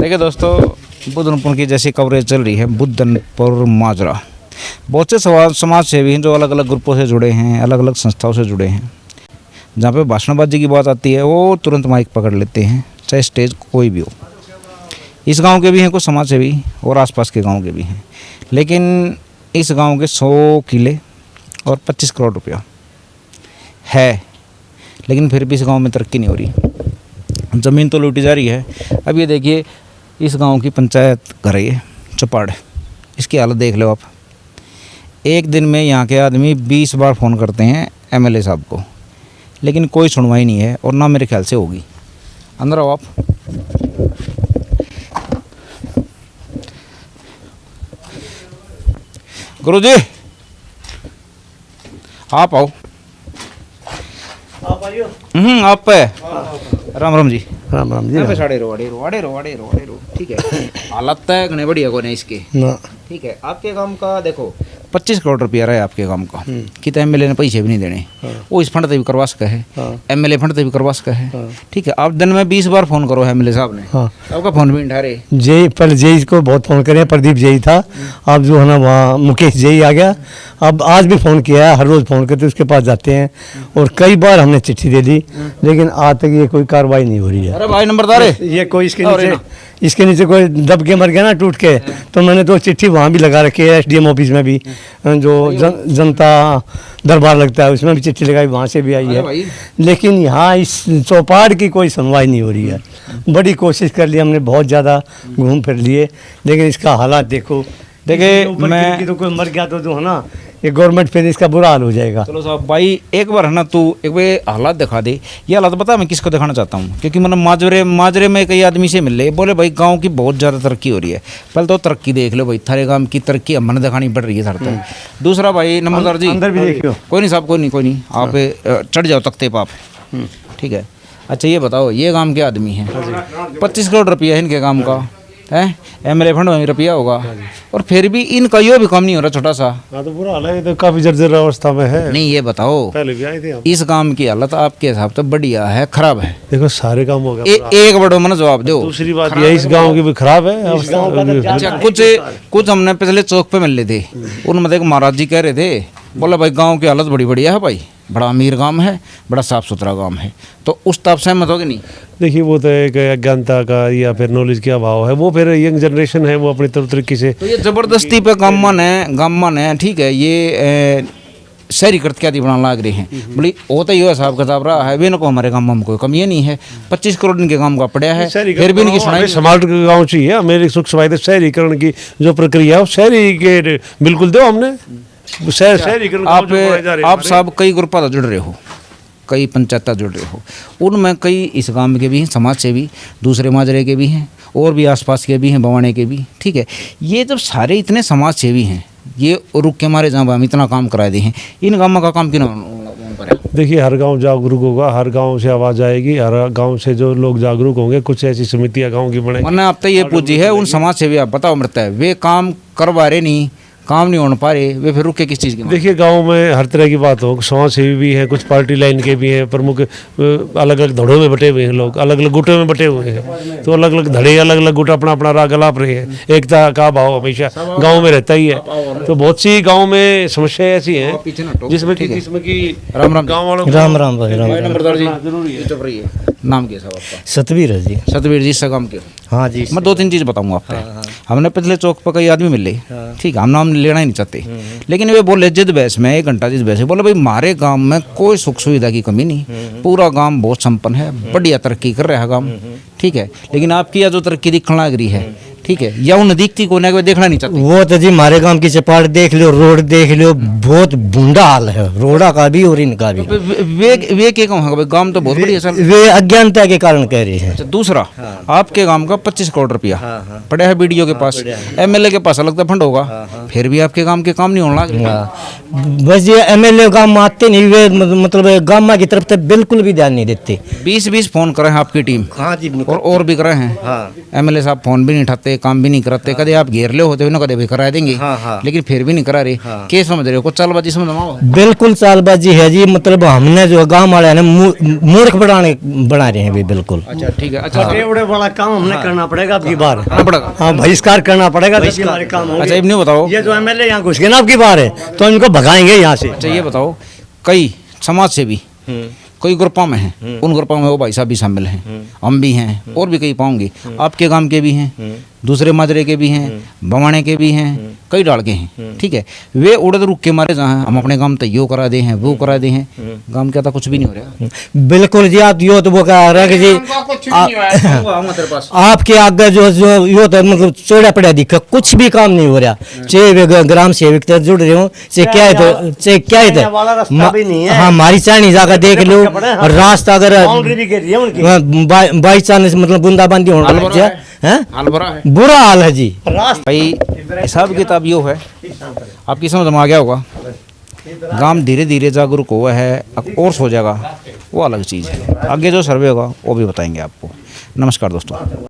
देखिए दोस्तों, बुद्धनपुर की जैसी कवरेज चल रही है, बुद्धनपुर माजरा, बहुत से समाज सेवी हैं जो अलग अलग ग्रुपों से जुड़े हैं, अलग अलग संस्थाओं से जुड़े हैं। जहाँ पे भाषणबाजी की बात आती है वो तुरंत माइक पकड़ लेते हैं, चाहे स्टेज कोई भी हो। इस गांव के भी हैं कुछ समाज सेवी और आसपास के गांव के भी हैं, लेकिन इस गांव के 100 किले और 25 करोड़ रुपया है, लेकिन फिर भी इस गांव में तरक्की नहीं हो रही। ज़मीन तो लूटी जा रही है। अब ये देखिए, इस गांव की पंचायत घर है ये चपाड़, इसकी हालत देख लो आप। एक दिन में यहाँ के आदमी 20 बार फ़ोन करते हैं एमएलए साहब को, लेकिन कोई सुनवाई नहीं है और ना मेरे ख्याल से होगी। अंदर आओ आप। गुरुजी आप आओ। आप आइयो। आप पे राम राम जी। राम राम जी। आड़े रो ठीक है। हालत है घने बढ़िया को नहीं इसके ना, ठीक है। आपके काम का देखो 25 करोड़ रुपया रहा है आपके काम का, कि तो एमएलए ने पैसे भी नहीं देने। वो इस फंड से भी करवा सका है, एमएलए फंड से भी करवा सका है, ठीक है। आप दिन में 20 बार फोन करो एमएलए साहब ने, आपका फोन भी नहीं उठा रहे। जय पहले जय को बहुत फ़ोन करे, प्रदीप जय था, अब जो है ना वहाँ मुकेश जय आ गया। अब आज भी फ़ोन किया है, हर रोज़ फ़ोन करते उसके पास जाते हैं और कई बार हमने चिट्ठी दे दी, लेकिन आज तक ये कोई कार्रवाई नहीं हो रही है। अरे भाई नंबरदार है ये कोई इसके नीचे कोई दब के मर गया ना टूट के, तो मैंने तो चिट्ठी वहाँ भी लगा रखी है, एसडीएम ऑफिस में भी, जो जनता दरबार लगता है उसमें भी चिट्ठी लगाई, वहाँ से भी आई है, लेकिन यहाँ इस चौपाड़ की कोई सुनवाई नहीं हो रही है। बड़ी कोशिश कर ली हमने, बहुत ज़्यादा घूम फिर लिए, लेकिन इसका हालात देखो। देखिए मैं तो कोई मर गया तो जो है ना ये गवर्नमेंट फिर इसका बुरा हाल हो जाएगा। चलो साहब भाई एक बार है ना, तू एक बार हालात दिखा दे। ये हालात बता मैं किसको दिखाना चाहता हूँ, क्योंकि मतलब माजरे में कई आदमी से मिल रहे, बोले भाई गांव की बहुत ज़्यादा तरक्की हो रही है। पहले तो तरक्की देख लो भाई, थारे गांव की तरक्की हमने दिखानी पड़ रही है सर तो। दूसरा भाई नंबरदार जी अंदर भी देखियो। कोई नहीं साहब, कोई नहीं आप चढ़ जाओ तख्ते पर आप, ठीक है। अच्छा ये बताओ, ये गांव के आदमी हैं, 25 करोड़ रुपया है इनके गांव का है, एमएलए फंड में रुपया होगा, और फिर भी इनका यो भी कम नहीं हो रहा छोटा सा। हाँ तो बुरा हाल है, तो काफी जर्जर अवस्था में है। नहीं ये बताओ, पहले भी आए थे हम। इस काम की हालत आपके हिसाब से बढ़िया है खराब है? देखो सारे काम हो गया। एक बड़ो मन जवाब दो। दूसरी बात ये इस गांव की भी खराब है अवस्था। अच्छा कुछ हमने पिछले चौक पे मिल रहे थे, उनमें एक महाराज जी कह रहे थे, बोला भाई गाँव की हालत बड़ी बढ़िया है भाई, बड़ा अमीर गांव है, बड़ा साफ सुथरा गांव है। तो उस तब सहमत हो कि नहीं? देखिए वो तो एक अज्ञानता का या फिर नॉलेज का अभाव है, वो फिर यंग जनरेशन है, वो अपनी तरीके से। तो ये जबरदस्ती पे गामन है, ठीक है। ये शहरीकृत क्या बनाने लग रहे हैं, बोली होता ही हो हिसाब किताब रहा है, वे को हमारे गाँव में कोई कमी नहीं है। 25 करोड़ इनके गाँव का पड़ा है, फिर भी इनकी सुनाई। समाज गाँव चाहिए मेरी सुख सुविधा, शहरीकरण की जो प्रक्रिया है शहरी के बिल्कुल दो हमने। आप साहब कई ग्रुप जुड़ रहे हो, कई पंचायत जुड़ रहे हो, उनमें कई इस गांव के भी हैं समाज से भी, दूसरे माजरे के भी हैं, और भी आसपास के भी हैं, बवाने के भी, ठीक है। ये जब सारे इतने समाज सेवी हैं, ये रुक के मारे जहाँ हम इतना काम करा दे हैं, इन गाँव का काम क्यों पर है? देखिए हर गांव जागरूक होगा, हर गांव से आवाज़ आएगी, हर गांव से जो लोग जागरूक होंगे, कुछ ऐसी समितियाँ गाँव की बनेंगी। वरना आप तो ये पूछी है उन समाज सेवी, आप बताओ मरता है वे काम करवा रहे नहीं, काम नहीं होने पा रहे, वे फिर रुके किस चीज़ की? देखिए गांव में हर तरह की बात हो, समाज सेवी भी हैं, कुछ पार्टी लाइन के भी हैं, प्रमुख अलग अलग धड़ों में बटे हुए हैं, लोग अलग अलग गुटों में बटे हुए हैं, तो अलग अलग धड़े, अलग अलग गुट अपना अपना राग अलाप रहे हैं। एकता का भाव हमेशा गाँव में रहता ही है। तो बहुत सी गाँव में समस्याएं ऐसी हैं जिसमें कि राम राम गाँव वालों राम राम भाई राम नंबरदार जी जरूरी है। नाम क्या साहब आपका? सतवीर है जी। सतवीर जी से काम के? हाँ जी। मैं 2-3 चीज़ बताऊंगा आपको। हमने पिछले चौक पर कई आदमी मिले, ठीक है, हम नाम लेना ही नहीं चाहते, लेकिन वे बोले जिद बहस में 1 घंटा जिद बहस में बोले भाई हमारे गांव में कोई सुख सुविधा की कमी नहीं, पूरा गांव बहुत संपन्न है, बढ़िया तरक्की कर रहा है गांव, ठीक है। लेकिन आपकी जो तरक्की दिखने लग रही है, ठीक है, या उन दिखती को ना देखना नहीं चाहते। वो तो जी हमारे गांव की चपाड़ देख लो, रोड देख लो, बहुत बुंदा हाल है रोड़ा का भी और इनका भी। वे क्या कहूँगा, गांव तो बहुत बढ़िया सर। वे अज्ञानता के कारण कह रहे हैं। अच्छा दूसरा, आपके गांव का 25 करोड़ रुपया पड़ा है बीडीओ के पास, एमएलए के पास अलग फंड होगा, फिर भी आपके गांव के काम नहीं होने लगे। बस ये एमएलए गांव में आते नहीं, वे मतलब गांव की तरफ से बिल्कुल भी ध्यान नहीं देते। 20 फोन करे हैं आपकी टीम? हाँ जी। और भी करे हैं, एमएलए साहब फोन भी नहीं उठाते, कराते, काम भी नहीं कराते, कदे आप घेर ले होते हो ना, कदे भी करा देंगे, लेकिन फिर भी नहीं करा रहे। क्या समझ रहे हो, कुछ चालबाजी समझ आओ। बिल्कुल चालबाजी है जी, मतलब हमने जो गांव वाले ने मूर्ख बना रहे हैं भी बिल्कुल। अच्छा ठीक है। अच्छा बड़े बड़ा काम हमने करना पड़ेगा अब की बार। करना पड़ेगा। हाँ, बहिष्कार करना पड़ेगा, तभी हमारे काम होंगे। अच्छा इन्हें बताओ, ये जो एमएलए यहाँ घुस गए ना अब की बार है, तो इनको भगाएंगे यहाँ से। अच्छा ये बताओ, कई समाज सेवी कई ग्रुपों में हैं, उन ग्रुपों में वो भाई साहब भी शामिल हैं, हम भी हैं, और भी कई पाओगे, आपके गांव के भी हैं, दूसरे माजरे के भी हैं, भवाने के भी हैं, कई डाल के हैं, ठीक है। वे उड़द रुक के मारे जहाँ हम अपने गांव तैयो करा दे हैं, वो करा दे हैं, गांव क्या था कुछ भी नहीं हो रहा। बिल्कुल जी, आप यो तो वो कह रहे हैं कि जी आपके आगे जो जो यो तो मतलब चौड़ा पड़ा दिखा, कुछ भी काम नहीं हो रहा। चाहे वे ग्राम सेवक तक जुड़ रहे हो, चाहे क्या है तो, चाहे क्या है तो, हाँ हमारी चाइनी जाकर देख लो, रास्ता अगर बाई चांस मतलब बूंदाबांदी होने लग जाए, हाल बुरा है, बुरा हाल है जी। भाई हिसाब किताब यो है, आपकी समझ में आ गया होगा। गांव धीरे धीरे जागरूक हुआ है, अब और हो जाएगा वो अलग चीज़ है। आगे जो सर्वे होगा वो भी बताएंगे आपको। नमस्कार दोस्तों।